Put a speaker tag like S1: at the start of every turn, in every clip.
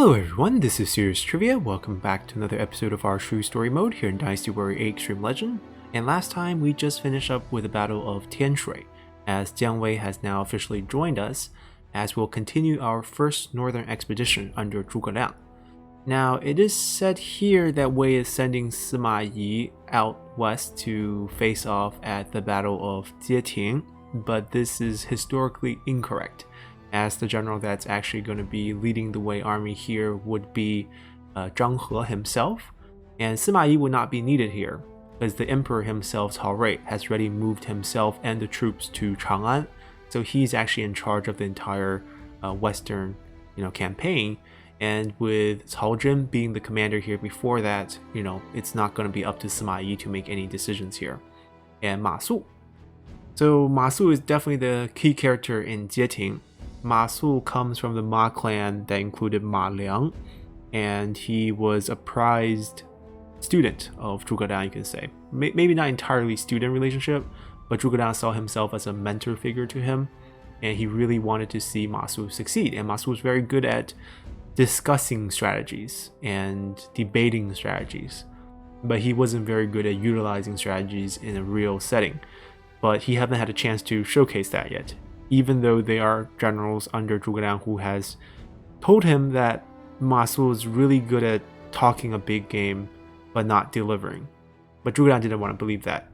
S1: Hello everyone, this is Serious Trivia. Welcome back to another episode of our True Story mode here in Dynasty Warrior 8 Extreme Legend. And last time we just finished up with the Battle of Tianshui, as Jiang Wei has now officially joined us, as we'll continue our first northern expedition under Zhuge Liang. Now, it is said here that Wei is sending Sima Yi out west to face off at the Battle of Jieting, but this is historically incorrect, as the general that's actually going to be leading the Wei army here would be Zhang He himself, and Sima Yi would not be needed here, as the emperor himself, Cao Rui, has already moved himself and the troops to Chang'an, so he's actually in charge of the entire western campaign. And with Cao Zhen being the commander here before that, it's not going to be up to Sima Yi to make any decisions here. And Ma Su. So Ma Su is definitely the key character in Jieting. Ma Su comes from the Ma clan that included Ma Liang, and he was a prized student of Zhuge Liang, you can say. Maybe not entirely student relationship, but Zhuge Liang saw himself as a mentor figure to him, and he really wanted to see Ma Su succeed. And Ma Su was very good at discussing strategies and debating strategies, but he wasn't very good at utilizing strategies in a real setting. But he hasn't had a chance to showcase that yet, even though they are generals under Zhuge Liang who has told him that Ma Su is really good at talking a big game but not delivering. But Zhuge Liang didn't want to believe that.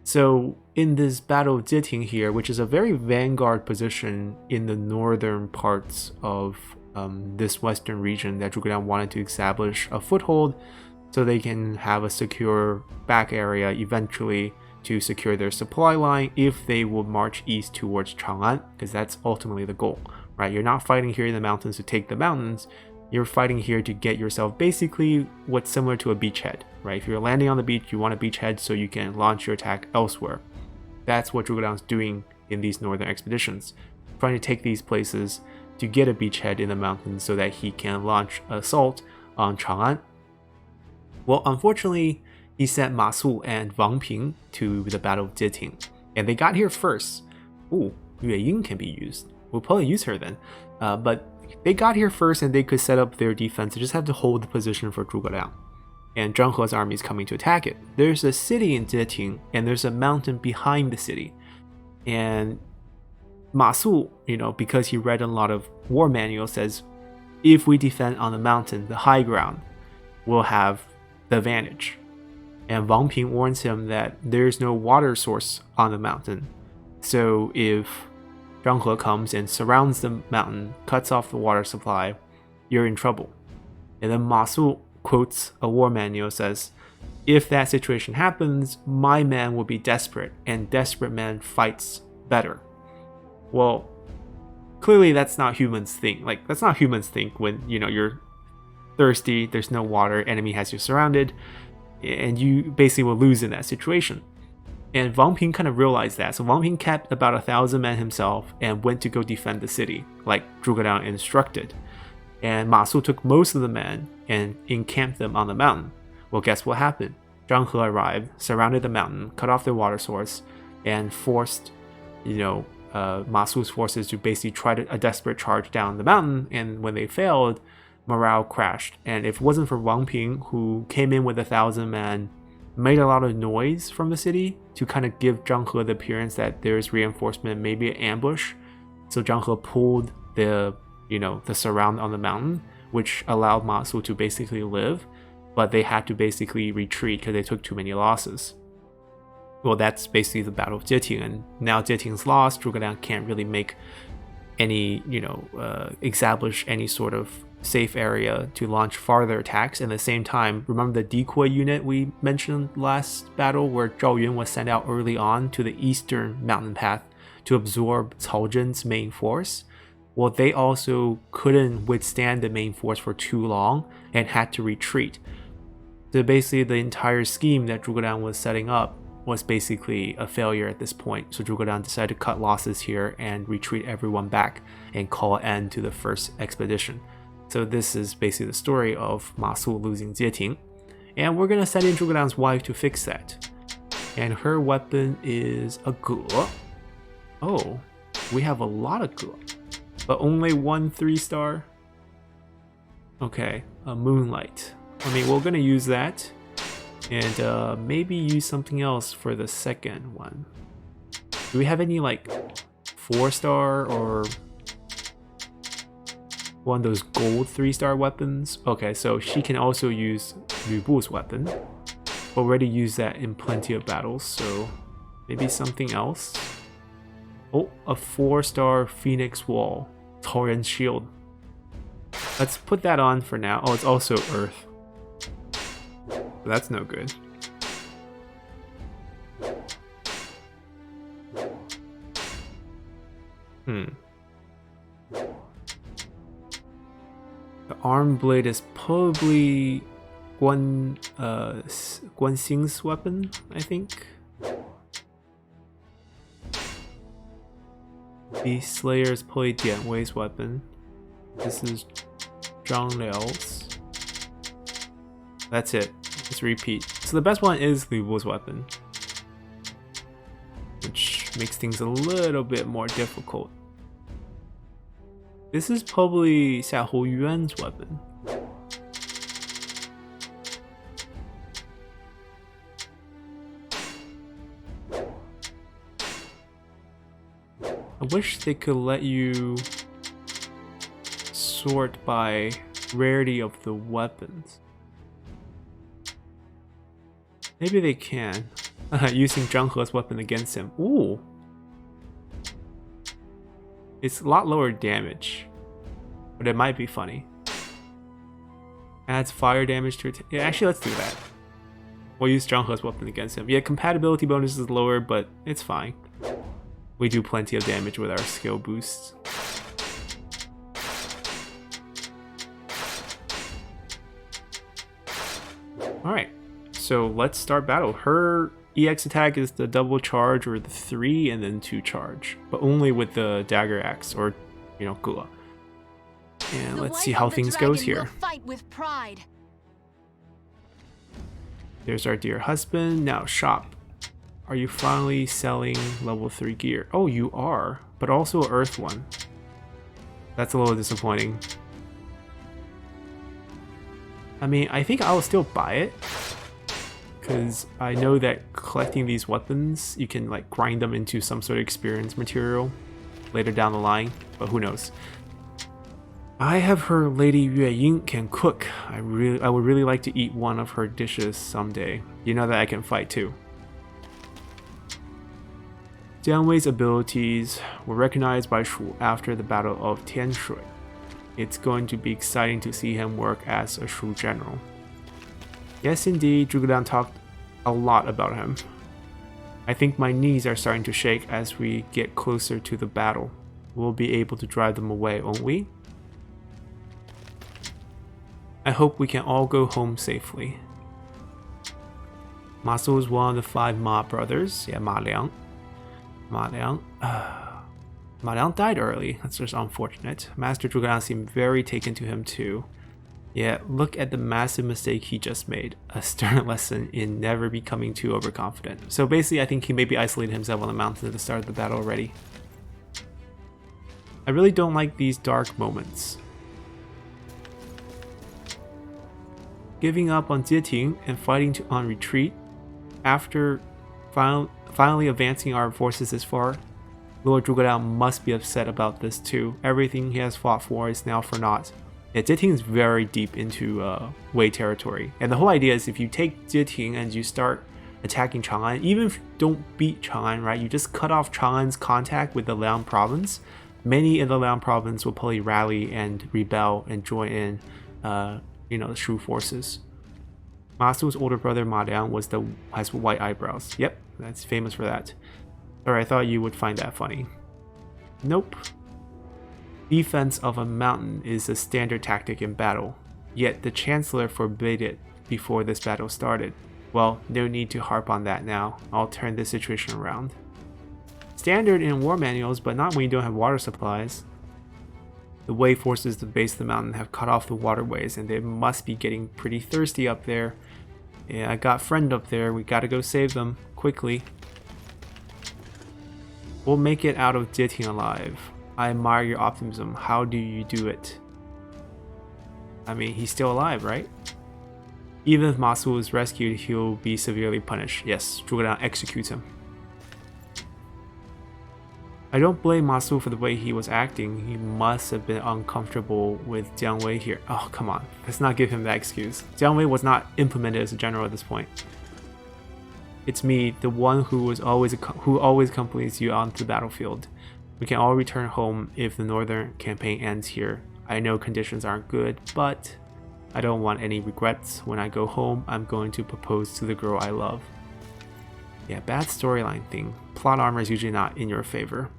S1: So in this Battle of Jieting here, which is a very vanguard position in the northern parts of this western region that Zhuge Liang wanted to establish a foothold so they can have a secure back area eventually to secure their supply line if they will march east towards Chang'an, because that's ultimately the goal, right? You're not fighting here in the mountains to take the mountains, you're fighting here to get yourself basically what's similar to a beachhead, right? If you're landing on the beach, you want a beachhead so you can launch your attack elsewhere. That's what Zhuge Liang's doing in these northern expeditions, trying to take these places to get a beachhead in the mountains so that he can launch assault on Chang'an. Well, unfortunately, he sent Ma Su and Wang Ping to the Battle of Jieting, and they got here first. Ooh, Yue Ying can be used. We'll probably use her then. But they got here first and they could set up their defense. They just have to hold the position for Zhuge Liang. And Zhang He's army is coming to attack it. There's a city in Jieting, and there's a mountain behind the city. And Ma Su, because he read a lot of war manuals, says, if we defend on the mountain, the high ground, we'll have the advantage. And Wang Ping warns him that there's no water source on the mountain. So if Zhang He comes and surrounds the mountain, cuts off the water supply, you're in trouble. And then Ma Su quotes a war manual, says, if that situation happens, my man will be desperate, and desperate man fights better. Well, clearly that's not humans think. That's not humans think when, you're thirsty, there's no water, enemy has you surrounded, and you basically will lose in that situation. And Wang Ping kind of realized that. So Wang Ping kept about 1,000 men himself and went to go defend the city, like Zhuge Liang instructed. And Ma Su took most of the men and encamped them on the mountain. Well, guess what happened? Zhang He arrived, surrounded the mountain, cut off their water source, and forced, Ma Su's forces to basically try a desperate charge down the mountain. And when they failed, morale crashed. And if it wasn't for Wang Ping, who came in with 1,000 men, made a lot of noise from the city to kind of give Zhang He the appearance that there's reinforcement, maybe an ambush. So Zhang He pulled the surround on the mountain, which allowed Ma Su to basically live, but they had to basically retreat because they took too many losses. Well, that's basically the Battle of Jieting, and now Jieting's lost. Zhuge Liang can't really make any, establish any sort of safe area to launch farther attacks. And at the same time, remember the decoy unit we mentioned last battle where Zhao Yun was sent out early on to the eastern mountain path to absorb Cao Zhen's main force? Well, they also couldn't withstand the main force for too long and had to retreat. So basically the entire scheme that Zhuge Liang was setting up was basically a failure at this point. So Zhuge Liang decided to cut losses here and retreat everyone back and call an end to the first expedition. So this is basically the story of Ma Su losing Jieting. And we're going to send in Zhuge Liang's wife to fix that. And her weapon is a Ge. Oh, we have a lot of Ge, but only one 3-star. Okay, moonlight. I mean, we're gonna use that, and maybe use something else for the second one. Do we have any like 4-star or one of those gold 3-star weapons? Okay, so she can also use Lü Bu's weapon. Already used that in plenty of battles, so maybe something else. Oh, a 4-star Phoenix Wall, Tauren Shield. Let's put that on for now. Oh, it's also Earth. That's no good. The arm blade is probably Guan Xing's weapon, I think. The Slayer is probably Dian Wei's weapon. This is Zhang Liao's. That's it. Let's repeat. So the best one is Lü Bu's weapon, which makes things a little bit more difficult. This is probably Xiahou Yuan's weapon. I wish they could let you sort by rarity of the weapons. Maybe they can. Using Zhang He's weapon against him. Ooh. It's a lot lower damage, but it might be funny. Adds fire damage to it. Yeah, actually, let's do that. We'll use Zhang He's weapon against him. Yeah, compatibility bonus is lower, but it's fine. We do plenty of damage with our skill boosts. Alright, so let's start battle. Her EX attack is the double charge or the 3 and then 2 charge, but only with the dagger axe or, you know, Gula. And let's see how things goes here.
S2: Fight with pride.
S1: There's our dear husband. Now shop. Are you finally selling level 3 gear? Oh, you are, but also Earth one. That's a little disappointing. I mean, I think I'll still buy it, because I know that collecting these weapons, you can like grind them into some sort of experience material later down the line, but who knows. I have heard Lady Yue Ying can cook. I would really like to eat one of her dishes someday. You know that I can fight too. Jiang Wei's abilities were recognized by Shu after the Battle of Tianshui. It's going to be exciting to see him work as a Shu general. Yes, indeed, Zhuge Liang talked a lot about him. I think my knees are starting to shake as we get closer to the battle. We'll be able to drive them away, won't we? I hope we can all go home safely. Ma Su is one of the 5 Ma brothers. Yeah, Ma Liang. Ma Liang died early. That's just unfortunate. Master Zhuge Liang seemed very taken to him too. Yeah, look at the massive mistake he just made. A stern lesson in never becoming too overconfident. So basically, I think he maybe isolated himself on the mountain at the start of the battle already. I really don't like these dark moments. Giving up on Jieting and fighting on retreat after finally advancing our forces this far, Lord Zhuge Liang must be upset about this too. Everything he has fought for is now for naught. Yeah, Jieting is very deep into Wei territory, and the whole idea is if you take Jieting and you start attacking Chang'an, even if you don't beat Chang'an, right, you just cut off Chang'an's contact with the Liang province, many in the Liang province will probably rally and rebel and join in, you know, the Shu forces. Ma Su's older brother Ma Liang has white eyebrows. Yep, that's famous for that. Sorry, I thought you would find that funny. Nope. Defense of a mountain is a standard tactic in battle, yet the Chancellor forbade it before this battle started. Well, no need to harp on that now. I'll turn this situation around. Standard in war manuals, but not when you don't have water supplies. The Wei forces at the base of the mountain have cut off the waterways, and they must be getting pretty thirsty up there. Yeah, I got a friend up there. We gotta go save them quickly. We'll make it out of Jieting alive. I admire your optimism. How do you do it? I mean, he's still alive, right? Even if Masu is rescued, he'll be severely punished. Yes, Zhuge executes him. I don't blame Masu for the way he was acting. He must have been uncomfortable with Jiang Wei here. Oh, come on. Let's not give him that excuse. Jiang Wei was not implemented as a general at this point. It's me, the one who always accompanies you onto the battlefield. We can all return home if the northern campaign ends here. I know conditions aren't good, but I don't want any regrets. When I go home, I'm going to propose to the girl I love. Yeah, bad storyline thing. Plot armor is usually not in your favor.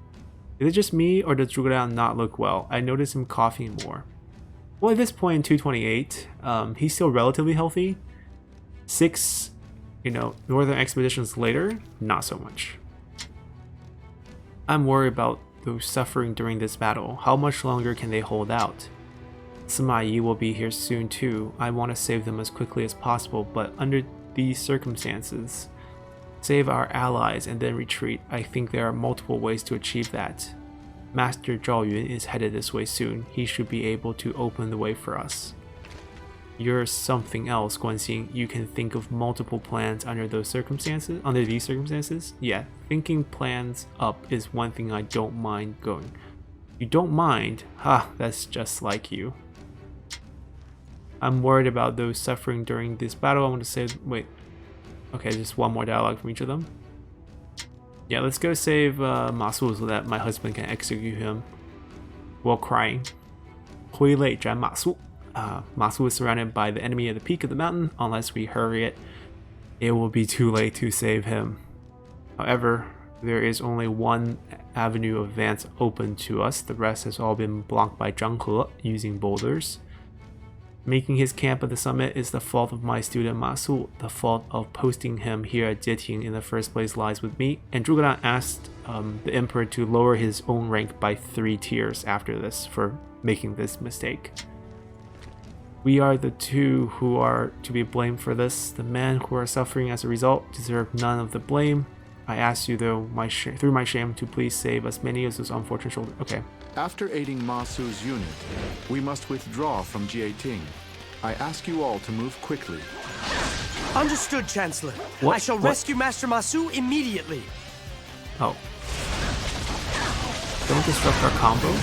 S1: Is it just me, or does Zhuge not look well? I notice him coughing more. Well, at this point in 228, he's still relatively healthy. 6, northern expeditions later, not so much. I'm worried about those suffering during this battle. How much longer can they hold out? Sima Yi will be here soon too. I want to save them as quickly as possible, but under these circumstances, save our allies and then retreat. I think there are multiple ways to achieve that. Master Zhao Yun is headed this way soon. He should be able to open the way for us. You're something else, Guanxing. You can think of multiple plans under these circumstances? Yeah, thinking plans up is one thing I don't mind going. You don't mind? Ha, that's just like you. I'm worried about those suffering during this battle. I want to save... Wait. Okay, just one more dialogue from each of them. Yeah, let's go save Masu so that my husband can execute him while crying. 挥泪斩Masu. Masu is surrounded by the enemy at the peak of the mountain. Unless we hurry it will be too late to save him. However, there is only one avenue of advance open to us. The rest has all been blocked by Zhang He using boulders. Making his camp at the summit is the fault of my student Masu. The fault of posting him here at Jieting in the first place lies with me. And Zhuge asked the emperor to lower his own rank by 3 tiers after this for making this mistake. We are the two who are to be blamed for this. The men who are suffering as a result deserve none of the blame. I ask you though, through my shame, to please save as many of those unfortunate children. Okay.
S2: After aiding Masu's unit, we must withdraw from Jieting. I ask you all to move quickly.
S3: Understood, Chancellor.
S1: What?
S3: I shall rescue Master Masu immediately.
S1: Oh. Don't disrupt our combo.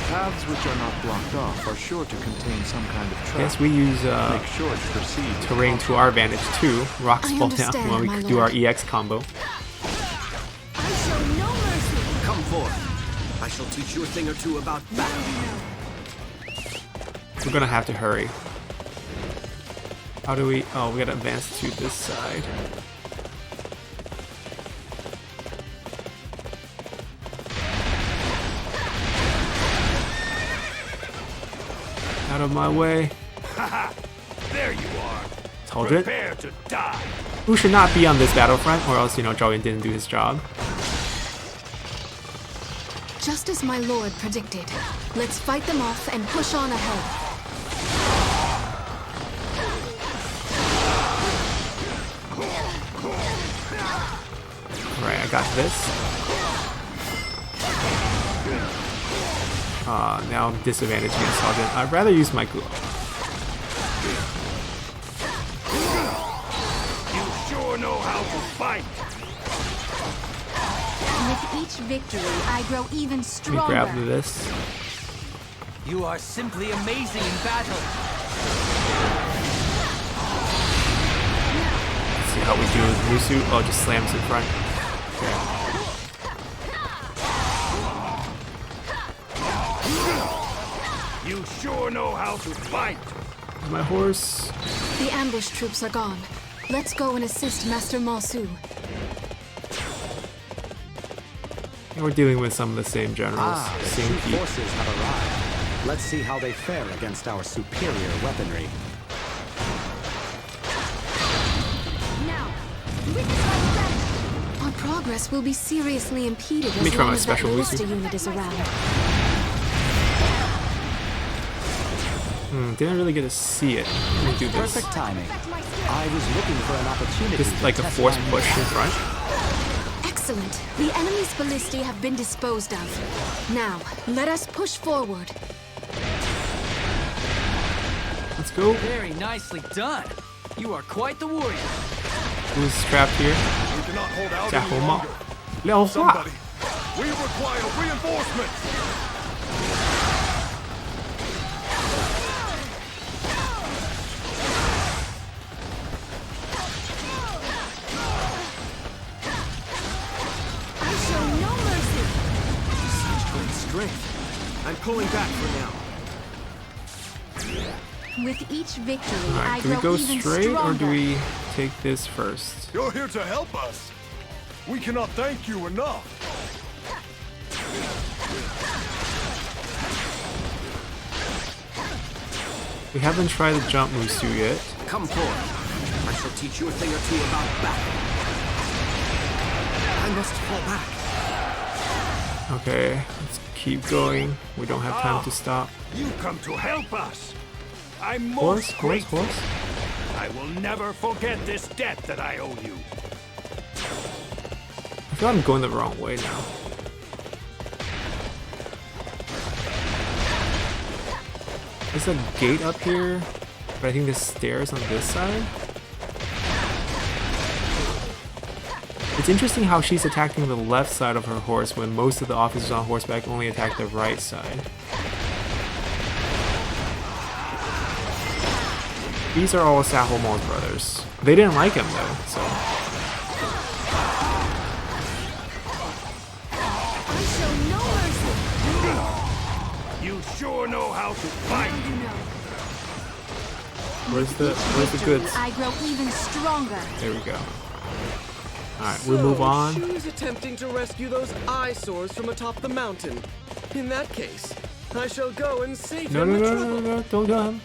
S2: Paths which are not blocked off are sure to contain some kind of trap.
S1: I guess we use
S2: Make sure to proceed
S1: terrain to our advantage too. Rocks fall down when we do our EX combo.
S4: I show no mercy.
S3: Come forth. I shall teach you a thing or two about battle.
S1: We're gonna have to hurry. How do we... Oh, we gotta advance to this side. Out of my way.
S3: There you are.
S1: Told it.
S3: Prepare to die.
S1: Who should not be on this battlefront, or else, Zhao Yun didn't do his job.
S4: Just as my lord predicted. Let's fight them off and push on ahead.
S1: Alright, I got this. Now I'm disadvantaged against Sergeant. I'd rather use my glove.
S3: You sure know how to fight.
S4: With each victory, I grow even
S1: Let me
S4: stronger.
S1: grab this.
S3: You are simply amazing in battle.
S1: Let's see how we do with Musu. Oh, just slams in front. Okay.
S3: You sure know how to fight.
S1: My horse.
S4: The ambush troops are gone. Let's go and assist Master Masu.
S1: And we're dealing with some of the same generals.
S5: The
S1: Same
S5: true
S1: people.
S5: forces have arrived. Let's see how they fare against our superior weaponry.
S4: Now, our progress will be seriously impeded
S1: me
S4: as
S1: try
S4: long
S1: my
S4: as that
S1: special
S4: Lister
S1: Lucy.
S4: unit is around.
S1: Didn't really get to see it. Let me do this.
S5: Perfect timing. I was looking for an opportunity.
S1: Just like
S5: to
S1: a
S5: test
S1: force
S5: my
S1: push in front.
S4: Excellent. The enemy's ballistae have been disposed of. Now, let us push forward.
S1: Let's go.
S6: Very nicely done. You are quite the warrior.
S1: Who's trapped here?
S3: We cannot hold out
S1: 加
S3: any
S1: 红帽
S3: longer.
S1: 廖化
S3: Somebody, we require reinforcements.
S4: I show no mercy.
S5: Such great strength. I'm pulling back for now.
S4: With each victory,
S1: Alright,
S4: I
S1: do we
S4: grow
S1: go
S4: even
S1: straight
S4: stronger.
S1: or do we take this first?
S3: You're here to help us. We cannot thank you enough.
S1: We haven't tried the jump Musu yet.
S5: Come forth. I shall teach you a thing or two about battle. I must fall back.
S1: Okay, let's keep going. We don't have time to stop.
S3: You come to help us. I'm
S1: Horse,
S3: most
S1: horse,
S3: grateful.
S1: horse.
S3: I will never forget this debt that I owe you.
S1: I feel I'm going the wrong way now. There's a gate up here, but I think there's stairs on this side. It's interesting how she's attacking the left side of her horse when most of the officers on horseback only attack the right side. These are all Sahomal's brothers. They didn't like him though, so.
S4: I show no mercy.
S3: You sure know how to fight.
S4: You know.
S1: Where's the goods?
S4: I grow even stronger.
S1: There we go. Alright, we'll move on.
S7: She's attempting to rescue those eyesores from atop the mountain. In that case, I shall go and save
S1: No,
S7: him
S1: no,
S7: the
S1: no,
S7: trouble.
S1: no, no, don't kill him.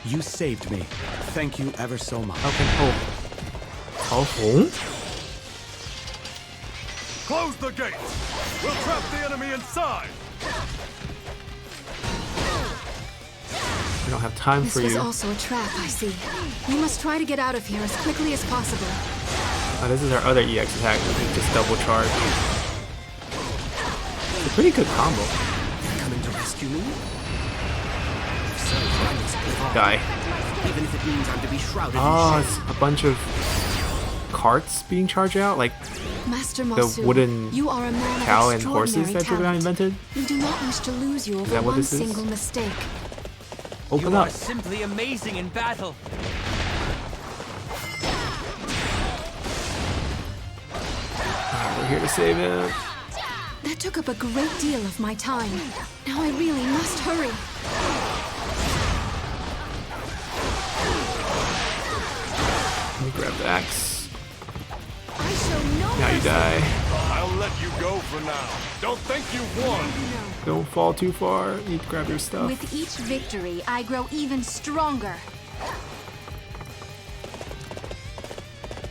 S5: You saved me. Thank you ever so much.
S1: Okay, oh. Oh,
S3: Close the gates. We'll trap the enemy inside.
S1: we don't have time
S4: This
S1: for
S4: was
S1: you.
S4: also a trap, I see. We must try to get out of here as quickly as possible.
S1: Oh, this is our other EX attack, which is just double charge. It's a pretty good combo.
S5: Coming to rescue me? If so, I must live on.
S1: Die.
S5: Even if it means I'm to be shrouded
S1: Oh,
S5: in
S1: it's
S5: shame.
S1: a bunch of carts being charged out, like
S4: Master
S1: the
S4: Masu,
S1: wooden
S4: you are a man
S1: cow
S4: of
S1: and horses
S4: extraordinary
S1: that Juvenile
S4: talent.
S1: invented.
S4: We do not wish to lose you over
S1: that what
S4: one
S1: this is?
S4: single mistake.
S1: Open
S6: You
S1: up.
S6: are simply amazing in battle.
S1: Alright, we're here to save it.
S4: That took up a great deal of my time. Now I really must hurry.
S1: Let me grab the axe.
S4: I show no
S1: Now you
S4: mercy.
S1: die.
S3: I'll let you go for now. Don't think you've won.
S1: Don't fall too far. You need to grab your stuff.
S4: With each victory, I grow even stronger.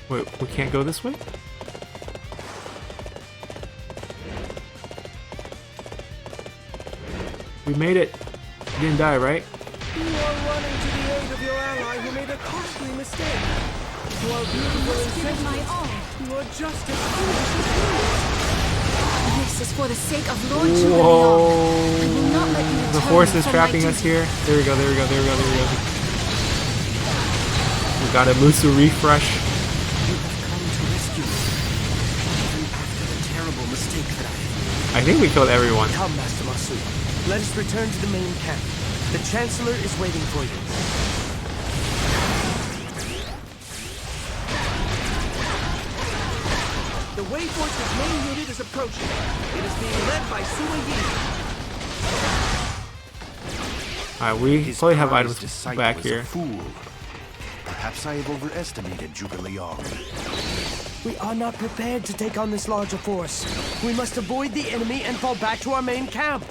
S1: Wait, we can't go this way? We made it. You didn't die, right?
S7: You are running to the aid of your ally who made a costly mistake. You are beautiful and
S4: Give it my
S7: sensitive.
S4: all.
S7: You are just as foolish as he
S4: This is for the sake of Lord Julian. I
S1: Whoa.
S4: will not let you
S1: The
S4: return
S1: horse is
S4: from
S1: trapping
S4: my
S1: us
S4: duty.
S1: here. There we go, there we go, there we go, there we go. We got a Musu refresh.
S5: You have come to rescue me. Even after the terrible mistake that I made.
S1: I think we killed everyone.
S7: Come, Master Masu. Let us return to the main camp. The Chancellor is waiting for you. The Wei Force's main unit is approaching. It is being led by Sua Yi.
S1: Alright, we
S2: His
S1: probably have
S2: prized
S1: items
S2: disciple
S1: back
S2: is
S1: here.
S2: A fool. Perhaps I have overestimated Zhuge Liang.
S7: We are not prepared to take on this larger force. We must avoid the enemy and fall back to our main camp.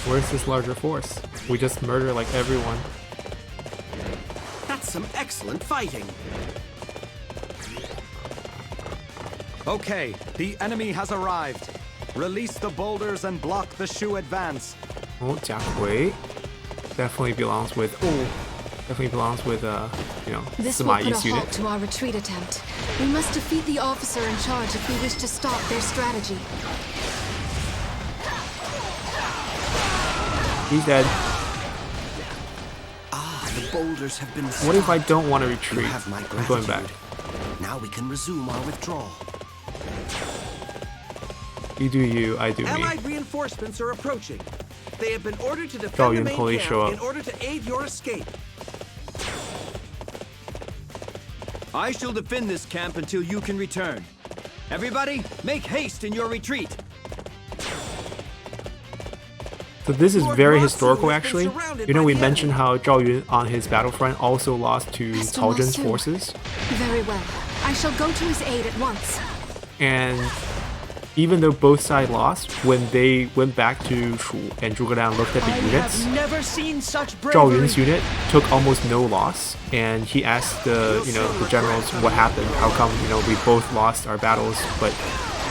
S1: Where's this larger force? We just murder like everyone.
S5: That's some excellent fighting. Okay, the enemy has arrived. Release the boulders and block the Shu advance.
S1: Oh, Jiahui definitely belongs with you know,
S4: This will put a
S1: Sima Yi's
S4: halt
S1: unit.
S4: to our retreat attempt. We must defeat the officer in charge if we wish to stop their strategy.
S1: He's dead.
S5: Ah, the boulders have been
S1: What if I
S5: stopped.
S1: don't want to
S5: You
S1: retreat?
S5: have my
S1: I'm going back.
S5: gratitude. Now we can resume our withdrawal.
S1: You do you, I do me.
S8: Allied reinforcements are approaching. They have been ordered to
S1: Oh,
S8: defend the
S1: you
S8: main
S1: police show
S8: camp
S1: up.
S8: in order to aid your escape.
S6: I shall defend this camp until you can return. Everybody, make haste in your retreat.
S1: So this is
S8: Lord
S1: very
S8: Masu
S1: historical
S8: has been
S1: actually.
S8: surrounded
S1: You know,
S8: by
S1: we
S8: the
S1: mentioned
S8: enemy.
S1: how Zhao Yun on his battlefront also lost to
S4: Master
S1: Cao Zhen's
S4: Masu.
S1: forces.
S4: Very well. I shall go to his aid at once.
S1: And even though both sides lost, when they went back to Shu and Zhuge Liang looked at the units,
S7: never seen such
S1: Zhao Yun's unit took almost no loss, and he asked the the generals what happened. How come we both lost our battles, but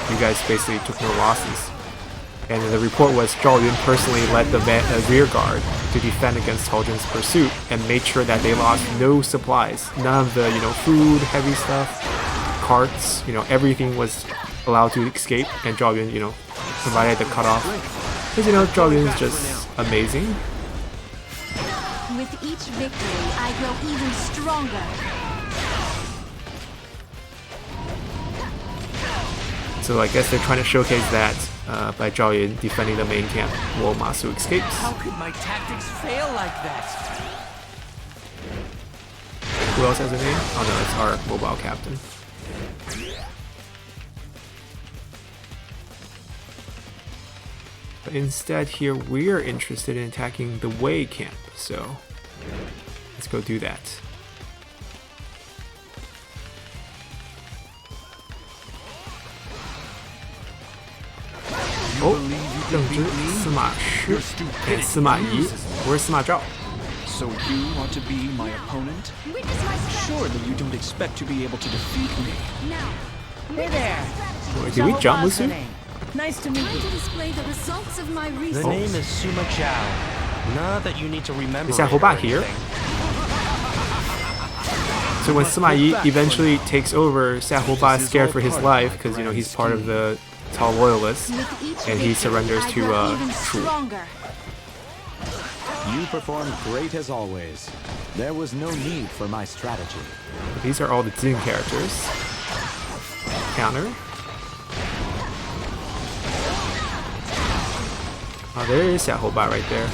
S1: you guys basically took no losses? And the report was Zhao Yun personally led the rear guard to defend against Cao Zhen's pursuit and made sure that they lost no supplies, none of the food, heavy stuff, carts, everything was allowed to escape, and Zhao Yun provided the cutoff. Because Zhao Yun is just amazing.
S4: With each victory, I grow even stronger.
S1: So I guess they're trying to showcase that by Zhao Yun defending the main camp while Masu escapes.
S6: How could my tactics fail like that?
S1: Who else has a name? Oh no, it's our mobile captain. But instead here we're interested in attacking the Wei camp, so let's go do that. Oh, 正直司马师 and Sima Yi. Where's Sima Zhao?
S9: So you want to be my opponent? Surely you don't expect to be able to defeat me.
S7: Hey there.
S1: Wait, did we jump Musu?
S7: Nice to meet
S4: Time
S7: you.
S4: to display the results of my
S10: The
S4: research.
S10: name is Suma Chao. Not that you need to remember
S1: Is
S10: it or
S1: Xiaohou here?
S10: anything.
S1: So when Sima Yi eventually takes over, Xiaohou is scared for his life because he's part of the Cao loyalists,
S4: With each
S1: and he
S4: victory,
S1: surrenders
S4: I
S1: to
S4: grow even
S1: Shu.
S4: stronger.
S2: You performed great as always. There was no need for my strategy.
S1: These are all the Jin characters. Counter. Oh, there is Xiaohou right there.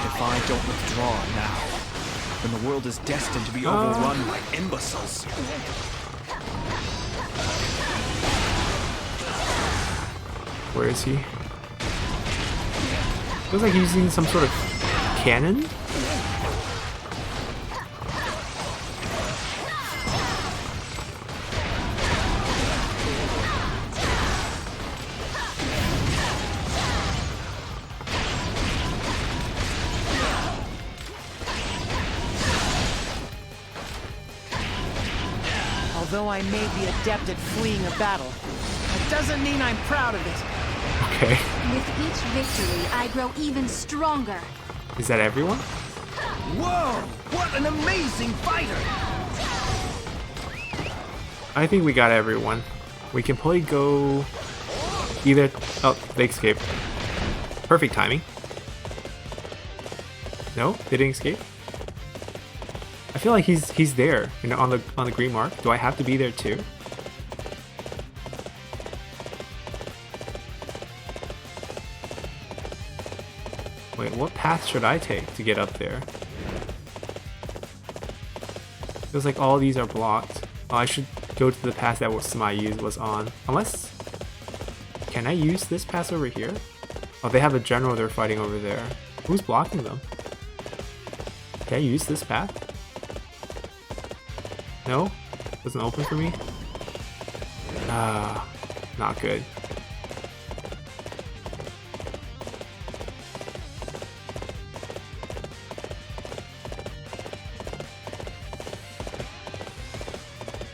S9: If I don't withdraw now, then the world is destined to be overrun by imbeciles.
S1: Where is he? Looks like he's using some sort of cannon.
S7: Although I may be adept at fleeing a battle, that doesn't mean I'm proud of it.
S1: Okay.
S4: With each victory, I grow even stronger.
S1: Is that everyone?
S8: Whoa! What an amazing fighter!
S1: I think we got everyone. We can probably go either. Oh, they escaped. Perfect timing. No, they didn't escape. I feel like he's there, on the green mark. Do I have to be there too? Wait, what path should I take to get up there? Feels like all these are blocked. Oh, I should go to the path that Sima was on. Unless... Can I use this path over here? Oh, they have a general they're fighting over there. Who's blocking them? Can I use this path? No? Doesn't open for me? Ah, not good.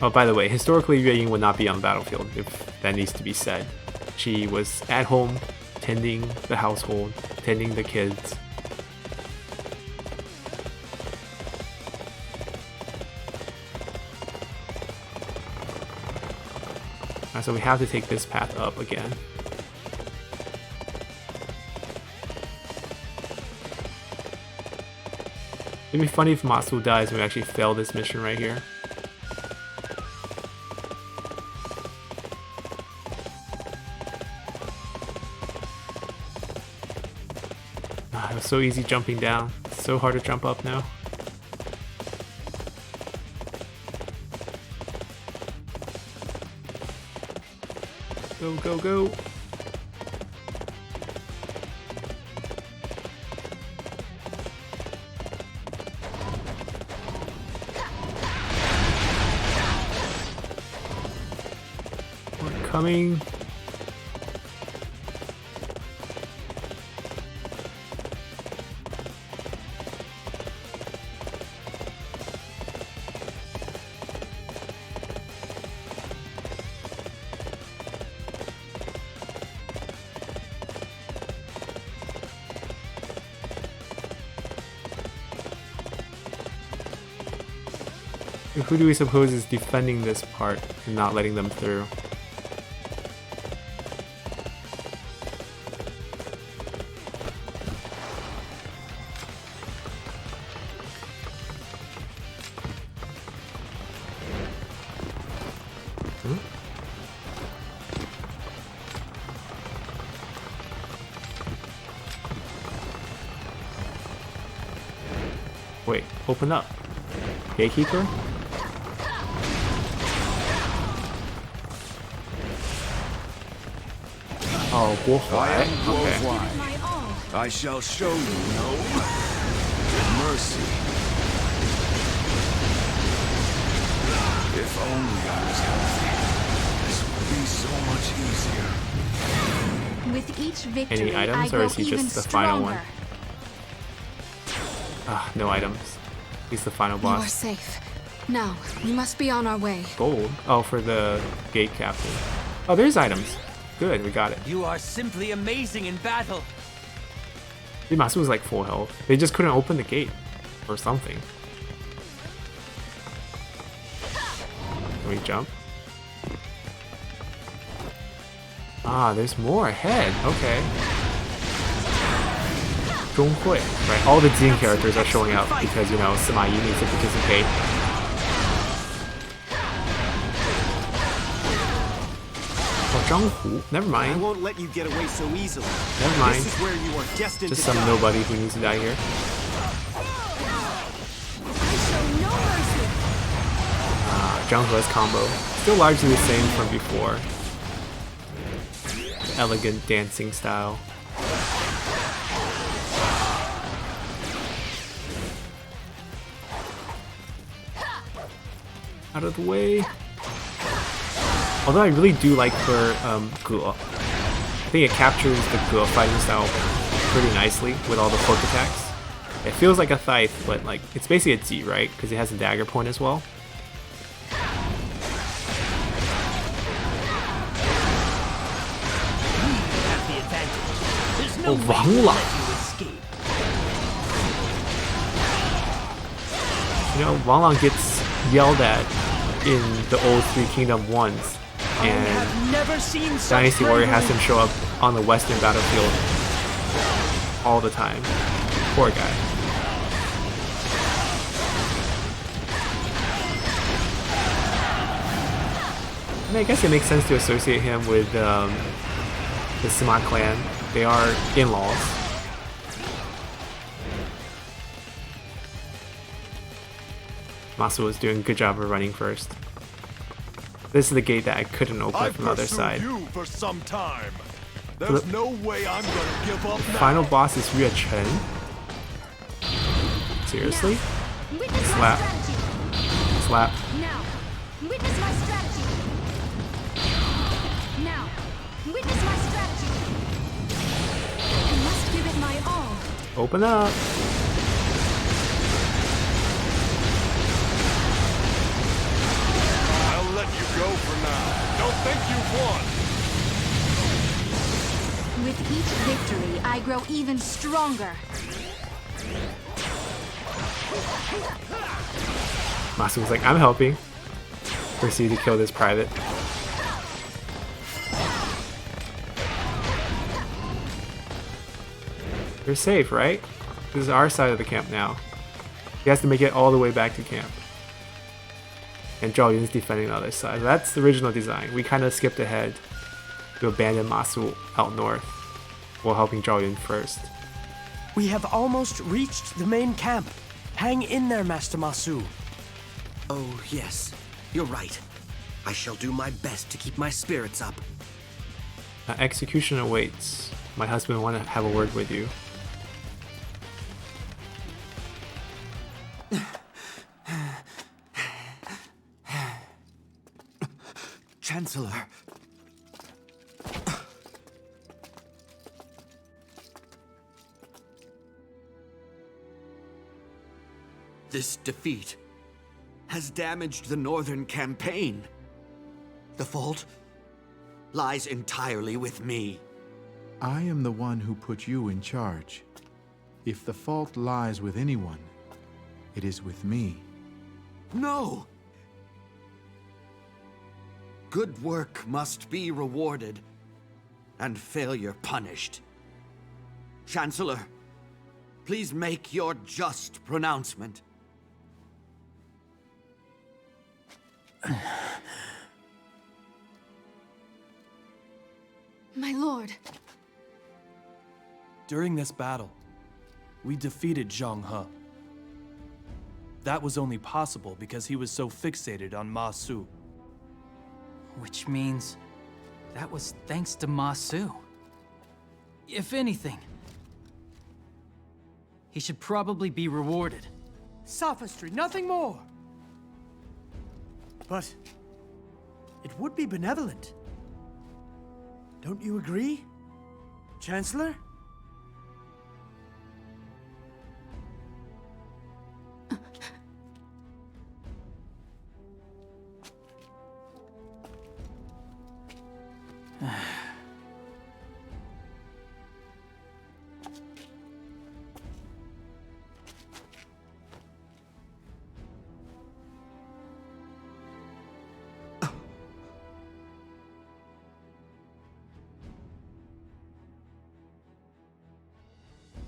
S1: Oh, by the way, historically, Yue Ying would not be on the battlefield, if that needs to be said. She was at home, tending the household, tending the kids. Alright, so we have to take this path up again. It'd be funny if Matsu dies and we actually fail this mission right here. It was so easy jumping down. It's so hard to jump up now. Go, go, go. We're coming. Who do we suppose is defending this part and not letting them through? Wait, open up. Gatekeeper? Oh, Guohuai. Okay.
S3: I shall show you no mercy. If only I was healthy, this would be so much easier.
S4: With each victory,
S1: Any items, or is he just the final one? Ah, no items. He's the final boss.
S4: You are safe. Now, we must be on our way.
S1: Gold? Oh, for the gate captain. Oh, there's items. Good, we got it.
S5: You are simply amazing in battle.
S1: Dude, Matsu was like full health. They just couldn't open the gate. Or something. Can we jump? Ah, there's more ahead. Okay. Zhonghui. Right, all the Jieting characters are showing up because, you know, Sima Yi needs to participate. Oh, Zhanghu. Never mind.
S6: I won't let you get away so easily.
S1: Never mind.
S6: This is where you are destined
S1: Just
S6: to
S1: some
S6: die.
S1: nobody who needs to die here. Zhanghu's combo. Still largely the same from before. Elegant dancing style. Out of the way. Although I really do like her Ge. I think it captures the Ge fighting style pretty nicely with all the poke attacks. It feels like a scythe, but like it's basically a Ji, right? Because it has a dagger point as well. Oh, Wang Lang. You know, Wang Lang gets yelled at in the old Three Kingdom ones, and Dynasty Warrior has him show up on the Western battlefield all the time. Poor guy. I mean, I guess it makes sense to associate him with the Sima clan. They are in-laws. Matsu was doing a good job of running first. This is the gate that I couldn't open from the other side.
S3: You for some time. There's no way I'm gonna give up now.
S1: Final boss is Rue Chen. Seriously? Slap. Slap.
S4: Now, witness my strategy. Now, witness my strategy. I must give it my all.
S1: Open up.
S3: I'll let you go for now. Don't think you've won.
S4: With each victory, I grow even stronger.
S1: Matsu was like, I'm helping. Proceed to kill this private. You're safe, right? This is our side of the camp now. He has to make it all the way back to camp. And Zhao Yun's defending the other side. That's the original design. We kind of skipped ahead to abandon Masu out north while helping Zhao Yun first.
S7: We have almost reached the main camp. Hang in there, Master Masu.
S5: Oh, yes. You're right. I shall do my best to keep my spirits up.
S1: Execution awaits. My husband want to have a word with you.
S5: Chancellor. This defeat has damaged the northern campaign. The fault lies entirely with me.
S2: I am the one who put you in charge. If the fault lies with anyone, it is with me.
S5: No! Good work must be rewarded, and failure punished. Chancellor, please make your just pronouncement.
S4: My lord.
S11: During this battle, we defeated Zhang He. That was only possible because he was so fixated on Ma Su.
S12: Which means that was thanks to Ma Su. If anything, he should probably be rewarded.
S7: Sophistry, nothing more. But it would be benevolent. Don't you agree, Chancellor?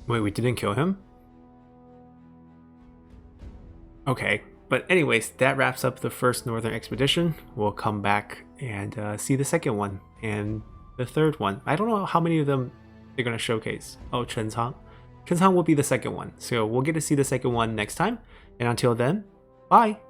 S1: Wait, we didn't kill him? Okay, but anyways, that wraps up the first Northern Expedition. We'll come back and see the second one and the third one. I don't know how many of them they're going to showcase. Oh, Chencang. Chencang will be the second one. So we'll get to see the second one next time. And until then, bye!